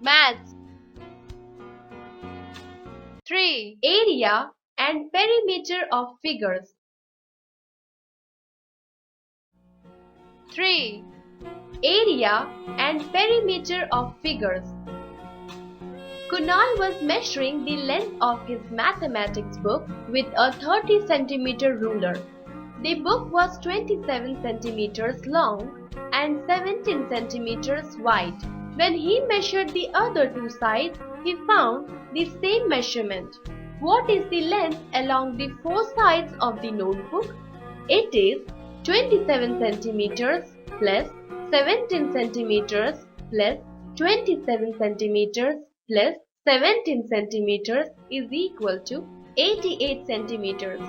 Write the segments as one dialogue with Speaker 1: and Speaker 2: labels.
Speaker 1: Maths. 3. Area and perimeter of figures. 3. Area and perimeter of figures. Kunal was measuring the length of his mathematics book with a 30 cm ruler. The book was 27 centimeters long and 17 centimeters wide. When he measured the other two sides, he found the same measurement. What is the length along the four sides of the notebook? It is 27 centimeters plus 17 centimeters plus 27 centimeters plus 17 centimeters is equal to 88 centimeters.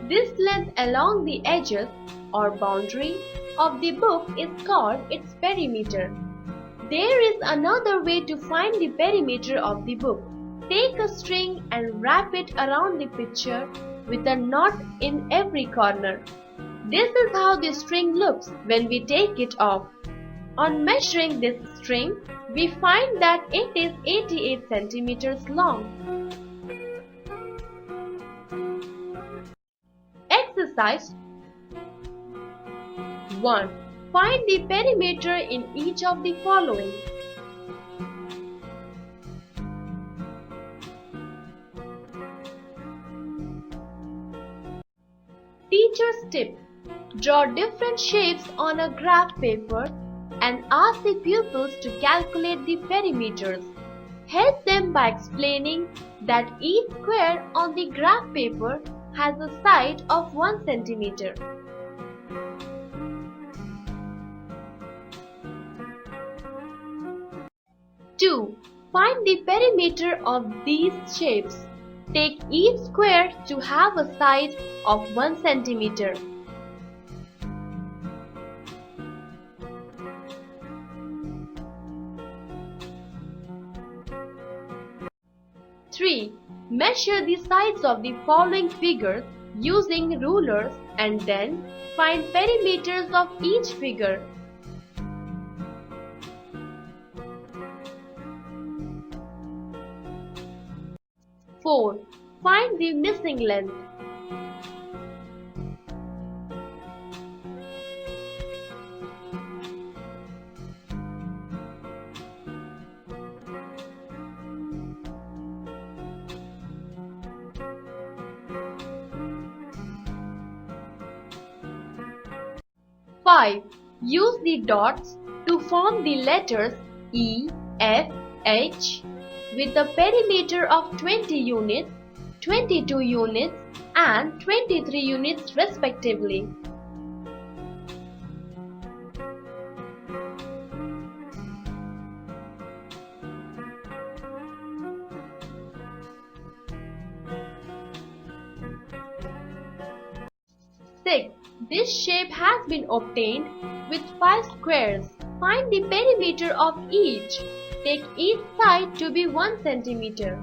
Speaker 1: This length along the edges or boundary of the book is called its perimeter. There is another way to find the perimeter of the book. Take a string and wrap it around the picture with a knot in every corner. This is how the string looks when we take it off. On measuring this string, we find that it is 88 centimeters long. Exercise 1. Find the perimeter in each of the following. Teacher's tip. Draw different shapes on a graph paper and ask the pupils to calculate the perimeters. Help them by explaining that each square on the graph paper has a side of 1 centimeter. 2. Find the perimeter of these shapes. Take each square to have a side of 1 centimeter. Three. Measure the sides of the following figures using rulers and then find perimeters of each figure. 4. Find the missing length. 5. Use the dots to form the letters E, F, H with a perimeter of 20 units, 22 units and 23 units respectively. This shape has been obtained with 5 squares. Find the perimeter of each. Take each side to be 1 centimeter.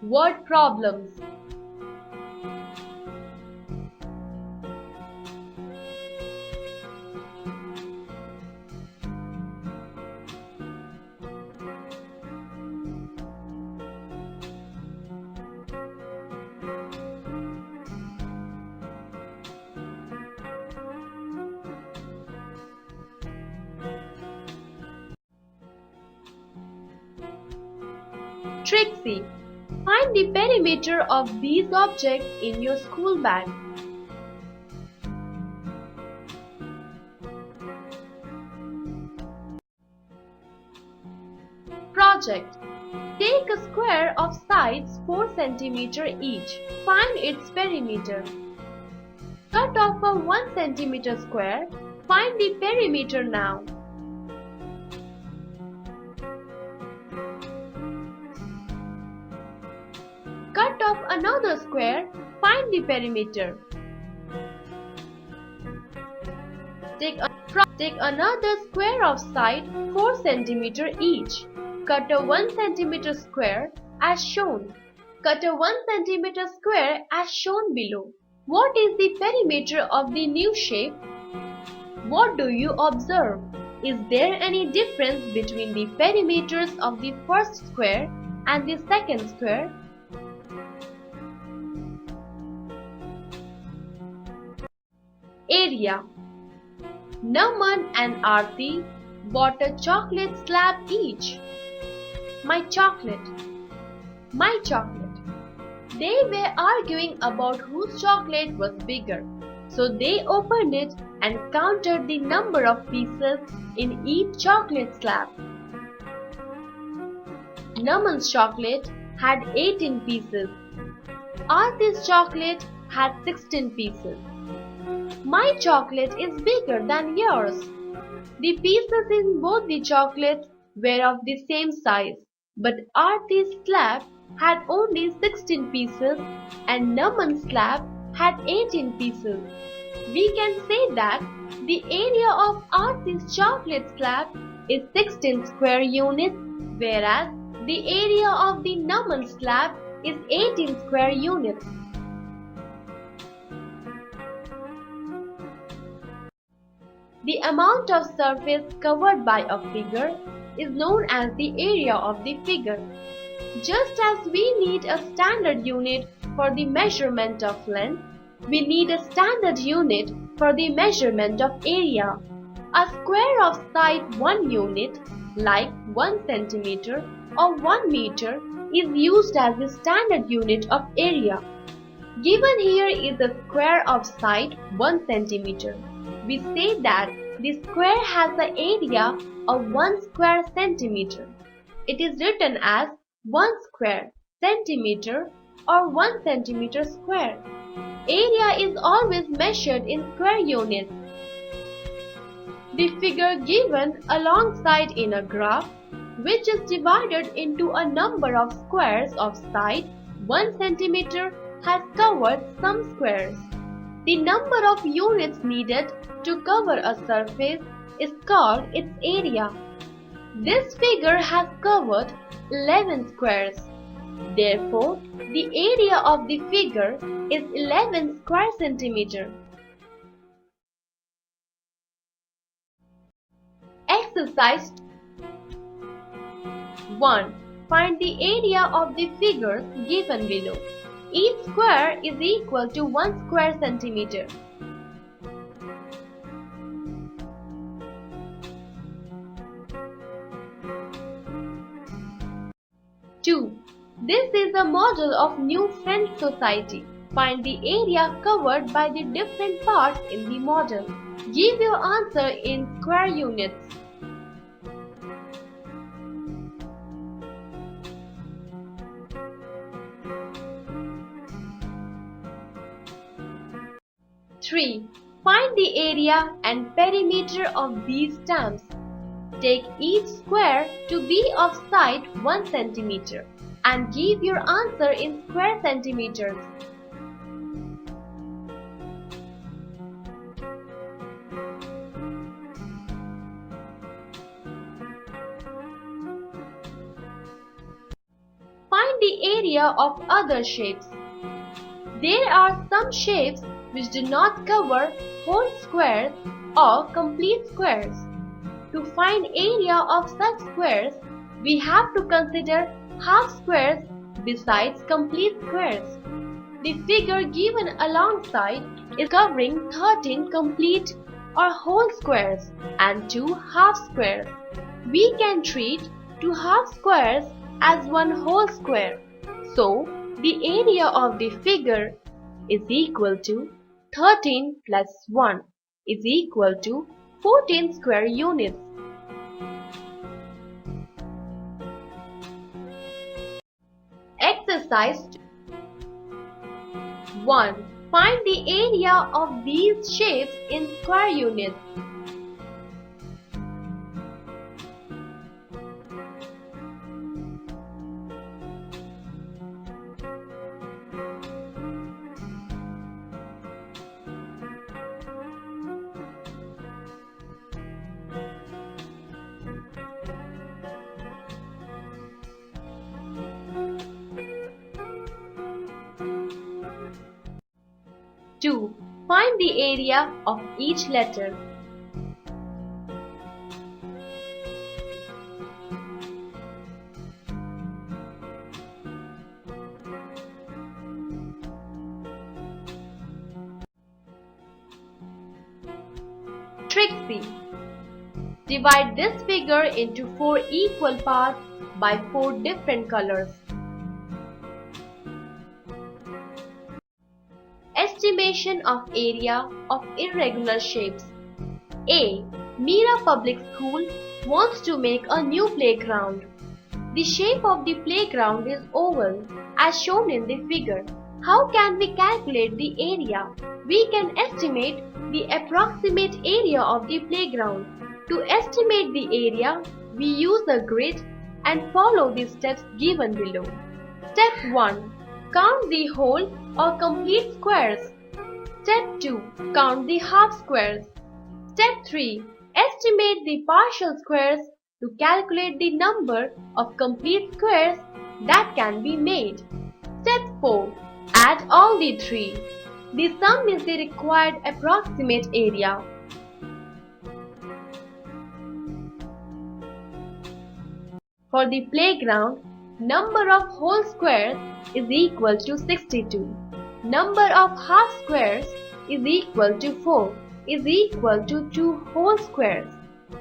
Speaker 1: Word problems. Trixie, find the perimeter of these objects in your school bag. Project. Take a square of sides 4 cm each. Find its perimeter. Cut off a 1 cm square. Find the perimeter now. Cut off another square, find the perimeter. Take another square of side 4 cm each. Cut a 1 cm square as shown. Cut a 1 cm square as shown below. What is the perimeter of the new shape? What do you observe? Is there any difference between the perimeters of the first square and the second square? Area. Naman and Aarti bought a chocolate slab each. My chocolate. My chocolate. They were arguing about whose chocolate was bigger, so they opened it and counted the number of pieces in each chocolate slab. Naman's chocolate had 18 pieces. Aarti's chocolate had 16 pieces. My chocolate is bigger than yours. The pieces in both the chocolates were of the same size, but Aarti's slab had only 16 pieces and Naman's slab had 18 pieces. We can say that the area of Aarti's chocolate slab is 16 square units, whereas the area of the Naman slab is 18 square units. The amount of surface covered by a figure is known as the area of the figure. Just as we need a standard unit for the measurement of length, we need a standard unit for the measurement of area. A square of side 1 unit, like 1 centimeter or 1 meter, is used as the standard unit of area. Given here is a square of side 1 centimeter. We say that the square has the area of 1 square centimeter. It is written as 1 square centimeter or 1 centimeter square. Area is always measured in square units. The figure given alongside in a graph, which is divided into a number of squares of side 1 centimeter, has covered some squares. The number of units needed to cover a surface is called its area. This figure has covered 11 squares. Therefore, the area of the figure is 11 square centimeter. Exercise 1. Find the area of the figures given below. Each square is equal to 1 square centimeter. Two. This is a model of New French society. Find the area covered by the different parts in the model. Give your answer in square units. Three. Find the area and perimeter of these stamps. Take each square to be of side 1 centimeter and give your answer in square centimeters. Find the area of other shapes. There are some shapes which do not cover whole squares or complete squares. To find area of such squares, we have to consider half squares besides complete squares. The figure given alongside is covering 13 complete or whole squares and 2 half squares. We can treat 2 half squares as 1 whole square. So, the area of the figure is equal to 13 plus 1 is equal to 14 square units. Exercise 1. Find the area of these shapes in square units. 2. Find the area of each letter. Trick C. Divide this figure into 4 equal parts by 4 different colors. Estimation of area of irregular shapes. A. Mira Public School wants to make a new playground. The shape of the playground is oval as shown in the figure. How can we calculate the area? We can estimate the approximate area of the playground. To estimate the area, we use a grid and follow the steps given below. Step 1. Count the whole or complete squares. Step 2. Count the half squares. Step 3. Estimate the partial squares to calculate the number of complete squares that can be made. Step 4. Add all the three. The sum is the required approximate area. For the playground, number of whole squares is equal to 62. Number of half squares is equal to 4 is equal to 2 whole squares.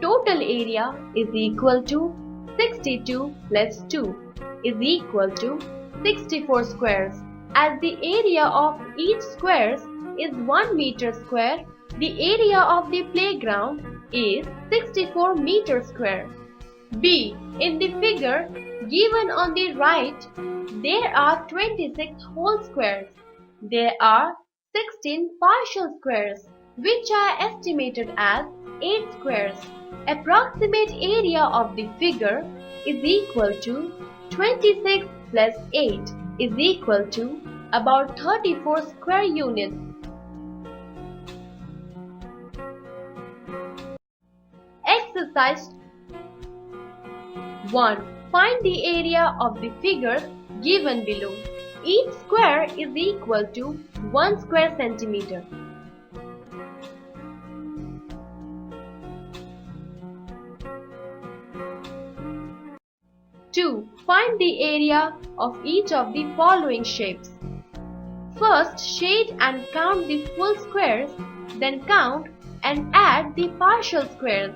Speaker 1: Total area is equal to 62 plus 2 is equal to 64 squares. As the area of each square is 1 meter square, the area of the playground is 64 meters square. B. In the figure given on the right, there are 26 whole squares. There are 16 partial squares, which are estimated as 8 squares. Approximate area of the figure is equal to 26 plus 8 is equal to about 34 square units. Exercise 1. Find the area of the figure given below. Each square is equal to 1 square centimeter. Two. Find the area of each of the following shapes. First, shade and count the full squares, then count and add the partial squares.